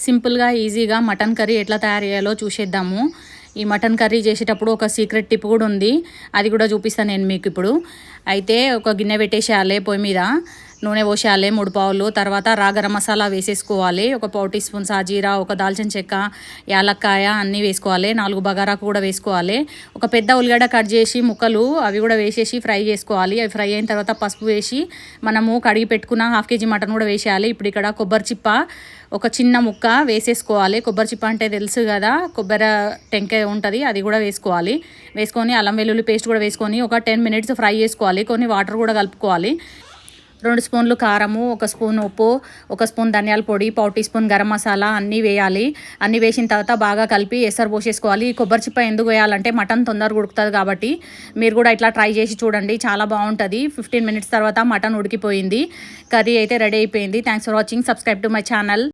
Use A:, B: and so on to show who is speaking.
A: సింపుల్గా ఈజీగా mutton curry ఎట్లా తయారు చేయాలో చూసేద్దాము. ఈ మటన్ కర్రీ చేసేటప్పుడు ఒక సీక్రెట్ టిప్ కూడా ఉంది, అది కూడా చూపిస్తాను నేను మీకు ఇప్పుడు. అయితే ఒక గిన్నె పెట్టేసేయాలి, పొయ్యి మీద నూనె పోసేయాలి 3 పావులు. తర్వాత రా గరం మసాలా వేసేసుకోవాలి, ఒక పావు టీ స్పూన్ సాజీరా, ఒక దాల్చిన చెక్క, యాలక్కాయ అన్నీ వేసుకోవాలి. 4 బగారాకు కూడా వేసుకోవాలి. ఒక పెద్ద ఉల్లిగడ్డ కట్ చేసి ముక్కలు అవి కూడా వేసేసి ఫ్రై చేసుకోవాలి. అవి ఫ్రై అయిన తర్వాత పసుపు వేసి మనము కడిగి పెట్టుకున్న 1/2 కేజీ మటన్ కూడా వేసేయాలి. ఇప్పుడు ఇక్కడ కొబ్బరి చిప్ప ఒక చిన్న ముక్క వేసేసుకోవాలి. కొబ్బరి చిప్ప అంటే తెలుసు కదా, కొబ్బరి టెంకాయ ఉంటుంది, అది కూడా వేసుకోవాలి. వేసుకొని అల్లం వెల్లుల్లి పేస్ట్ కూడా వేసుకొని ఒక 10 మినిట్స్ ఫ్రై చేసుకోవాలి. కొన్ని వాటర్ కూడా కలుపుకోవాలి. 2 స్పూన్లు కారము, 1 స్పూన్ ఉప్పు, 1 స్పూన్ ధనియాల పొడి, పావు టీ స్పూన్ గరం మసాలా అన్నీ వేయాలి. అన్నీ వేసిన తర్వాత బాగా కలిపి ఎసరు పోసేసుకోవాలి. ఈ కొబ్బరి చిప్ప ఎందుకు వేయాలంటే మటన్ తొందరగా ఉడుకుతుంది కాబట్టి. మీరు కూడా ఇట్లా ట్రై చేసి చూడండి, చాలా బాగుంటుంది. 15 మినిట్స్ తర్వాత మటన్ ఉడికిపోయింది. కర్రీ అయితే రెడీ అయిపోయింది. Thanks for watching. Subscribe to my channel.